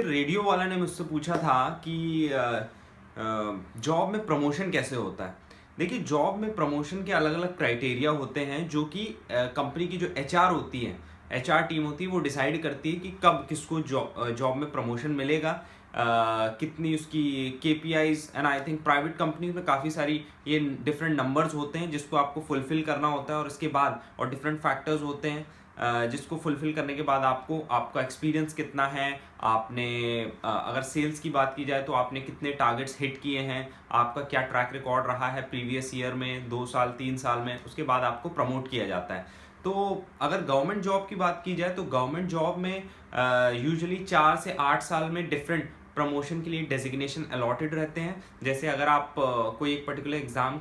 Radio वाला ने मुझसे पूछा था कि जॉब में प्रमोशन कैसे होता है। देखिए, जॉब में प्रमोशन के अलग अलग क्राइटेरिया होते हैं जो कि कंपनी की जो एचआर होती है, एचआर टीम होती है, वो डिसाइड करती है कि कब किसको जॉब में प्रमोशन मिलेगा, कितनी उसकी KPIs. And I think private companies में काफ़ी सारी ये डिफरेंट नंबर्स होते हैं जिसको आपको फुलफिल करना होता है, और इसके बाद और डिफरेंट फैक्टर्स होते हैं जिसको फुलफिल करने के बाद आपको आपका एक्सपीरियंस कितना है, आपने अगर सेल्स की बात की जाए तो आपने कितने टारगेट्स हिट किए हैं, आपका क्या ट्रैक रिकॉर्ड रहा है प्रीवियस ईयर में, 2 साल 3 साल में, उसके बाद आपको प्रमोट किया जाता है। तो अगर गवर्नमेंट जॉब की बात की जाए तो गवर्नमेंट जॉब में यूजुअली 4 से 8 साल में डिफरेंट प्रमोशन के लिए डेजिग्नेशन अलॉटेड रहते हैं। जैसे अगर आप कोई एक पर्टिकुलर एग्जाम,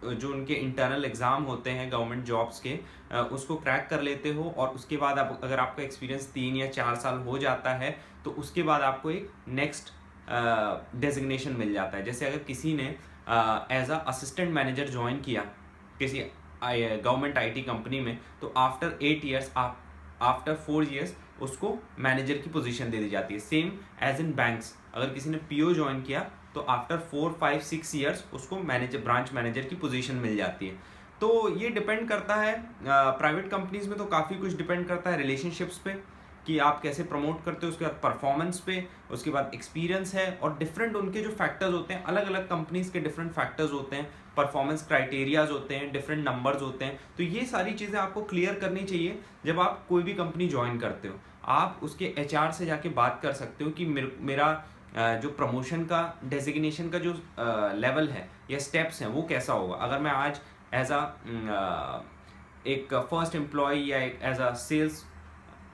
जो उनके इंटरनल एग्जाम होते हैं गवर्नमेंट जॉब्स के, उसको क्रैक कर लेते हो और उसके बाद आप, अगर आपका एक्सपीरियंस 3 या 4 साल हो जाता है तो उसके बाद आपको एक नेक्स्ट डेजिग्नेशन मिल जाता है। जैसे अगर किसी ने as a assistant manager join किया किसी गवर्नमेंट आईटी कंपनी में, तो आफ्टर 8 ईयर्स, आफ्टर 4 ईयर्स उसको मैनेजर की पोजीशन दे दी जाती है। सेम एज इन बैंक्स, अगर किसी ने पीओ ज्वाइन किया तो आफ्टर 4 5 6 ईयर्स उसको मैनेजर, ब्रांच मैनेजर की पोजीशन मिल जाती है। तो ये डिपेंड करता है, प्राइवेट कंपनीज में तो काफ़ी कुछ डिपेंड करता है रिलेशनशिप्स पे कि आप कैसे प्रमोट करते हो, उसके बाद परफॉर्मेंस पे, उसके बाद एक्सपीरियंस है, और डिफरेंट उनके जो फैक्टर्स होते हैं, अलग अलग कंपनीज के डिफरेंट फैक्टर्स होते हैं, परफॉर्मेंस क्राइटेरियाज होते हैं, डिफरेंट नंबर्स होते हैं। तो ये सारी चीज़ें आपको क्लियर करनी चाहिए जब आप कोई भी कंपनी ज्वाइन करते हो। आप उसके एचआर से जाके बात कर सकते हो कि मेरा जो प्रमोशन का, डेजिग्नेशन का जो लेवल है या स्टेप्स हैं वो कैसा होगा। अगर मैं आज एज एक फर्स्ट एम्प्लॉय या एक एज अ सेल्स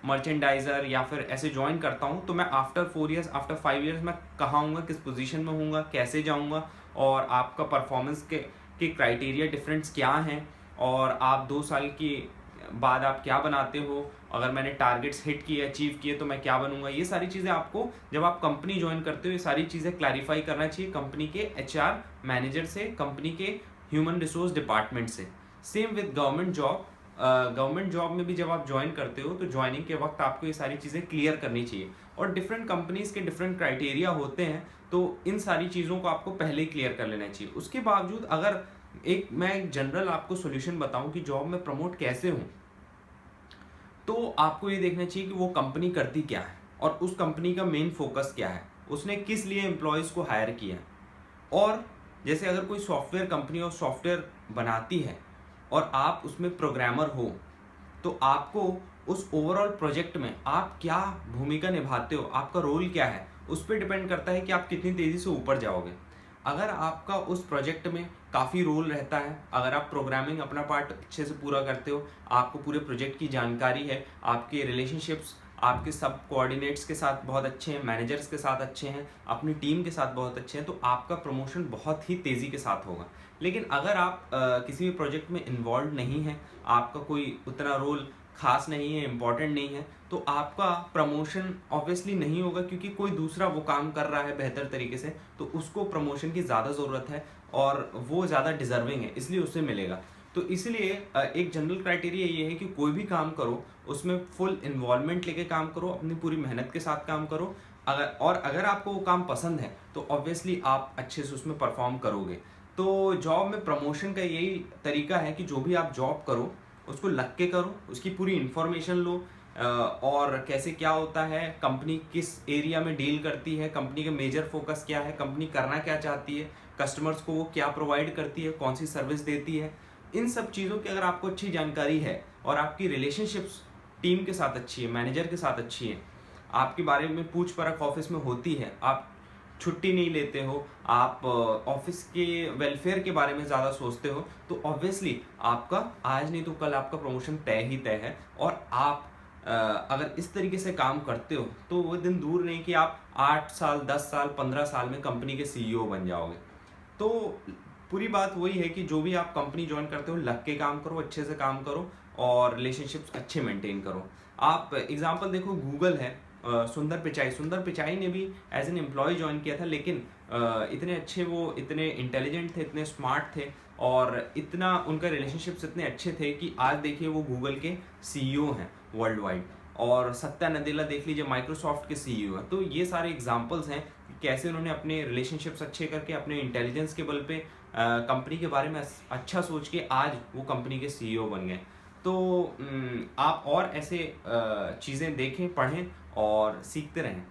मर्चेंडाइजर या फिर ऐसे ज्वाइन करता हूँ, तो मैं आफ्टर 4 ईयर्स, आफ्टर 5 ईयर्स मैं कहाँ हूँगा, किस पोजीशन में हूँगा, कैसे जाऊँगा, और आपका परफॉर्मेंस के क्राइटेरिया डिफरेंट्स क्या हैं, और आप 2 साल के बाद आप क्या बनाते हो, अगर मैंने टारगेट्स हिट किए, अचीव किए, तो मैं क्या बनूंगा। ये सारी चीज़ें आपको जब आप कंपनी ज्वाइन करते हो ये सारी चीज़ें क्लैरिफाई करना चाहिए कंपनी के एचआर मैनेजर से, कंपनी के ह्यूमन रिसोर्स डिपार्टमेंट से। Same with government job. Government job में भी जब आप ज्वाइन करते हो तो ज्वाइनिंग के वक्त आपको ये सारी चीज़ें क्लियर करनी चाहिए, और डिफरेंट कंपनीज के डिफरेंट क्राइटेरिया होते हैं, तो इन सारी चीज़ों को आपको पहले ही क्लियर कर लेना चाहिए। उसके बावजूद अगर मैं एक जनरल आपको सोल्यूशन बताऊं कि जॉब में प्रमोट कैसे हूं, तो आपको ये देखना चाहिए कि वो कंपनी करती क्या है और उस कंपनी का मेन फोकस क्या है, उसने किस लिए एम्प्लॉयज़ को हायर किया है। और जैसे अगर कोई सॉफ्टवेयर कंपनी और सॉफ्टवेयर बनाती है और आप उसमें प्रोग्रामर हो, तो आपको उस ओवरऑल प्रोजेक्ट में आप क्या भूमिका निभाते हो, आपका रोल क्या है, उस पर डिपेंड करता है कि आप कितनी तेज़ी से ऊपर जाओगे। अगर आपका उस प्रोजेक्ट में काफ़ी रोल रहता है, अगर आप प्रोग्रामिंग अपना पार्ट अच्छे से पूरा करते हो, आपको पूरे प्रोजेक्ट की जानकारी है, आपके रिलेशनशिप्स आपके सब कोऑर्डिनेट्स के साथ बहुत अच्छे हैं, मैनेजर्स के साथ अच्छे हैं, अपनी टीम के साथ बहुत अच्छे हैं, तो आपका प्रमोशन बहुत ही तेज़ी के साथ होगा। लेकिन अगर आप किसी भी प्रोजेक्ट में इन्वॉल्व नहीं हैं, आपका कोई उतना रोल खास नहीं है, इम्पॉर्टेंट नहीं है, तो आपका प्रमोशन ऑब्वियसली नहीं होगा, क्योंकि कोई दूसरा वो काम कर रहा है बेहतर तरीके से, तो उसको प्रमोशन की ज़्यादा ज़रूरत है और वो ज़्यादा डिजर्विंग है, इसलिए उसे मिलेगा। तो इसलिए एक जनरल क्राइटेरिया ये है कि कोई भी काम करो उसमें फुल इन्वॉल्वमेंट लेके काम करो, अपनी पूरी मेहनत के साथ काम करो। अगर आपको वो काम पसंद है तो ऑब्वियसली आप अच्छे से उसमें परफॉर्म करोगे। तो जॉब में प्रमोशन का यही तरीका है कि जो भी आप जॉब करो उसको लग के करो, उसकी पूरी इन्फॉर्मेशन लो, और कैसे क्या होता है, कंपनी किस एरिया में डील करती है, कंपनी का मेजर फोकस क्या है, कंपनी करना क्या चाहती है, कस्टमर्स को वो क्या प्रोवाइड करती है, कौन सी सर्विस देती है। इन सब चीज़ों की अगर आपको अच्छी जानकारी है और आपकी रिलेशनशिप्स टीम के साथ अच्छी है, मैनेजर के साथ अच्छी है, आपके बारे में पूछ परख ऑफिस में होती है, आप छुट्टी नहीं लेते हो, आप ऑफिस के वेलफेयर के बारे में ज़्यादा सोचते हो, तो ऑब्वियसली आपका आज नहीं तो कल आपका प्रमोशन तय ही तय है। और आप अगर इस तरीके से काम करते हो तो वो दिन दूर नहीं कि आप 8 साल 10 साल 15 साल में कंपनी के सीईओ बन जाओगे। तो पूरी बात वही है कि जो भी आप कंपनी ज्वाइन करते हो लग के काम करो, अच्छे से काम करो, और रिलेशनशिप्स अच्छे मेंटेन करो। आप एग्जांपल देखो, गूगल है, सुंदर पिचाई ने भी एज एन एम्प्लॉय ज्वाइन किया था, लेकिन इतने अच्छे, वो इतने इंटेलिजेंट थे, इतने स्मार्ट थे, और इतना उनका रिलेशनशिप्स इतने अच्छे थे कि आज देखिए वो गूगल के सीईओ हैं वर्ल्ड वाइड। और सत्या नदेला देख लीजिए माइक्रोसॉफ्ट के सीईओ है। तो ये सारे एग्जांपल्स हैं कि कैसे उन्होंने अपने रिलेशनशिप्स अच्छे करके अपने इंटेलिजेंस के बल पे कंपनी के बारे में अच्छा सोच के आज वो कंपनी के सीईओ बन गए। तो आप और ऐसे चीज़ें देखें, पढ़ें और सीखते रहें।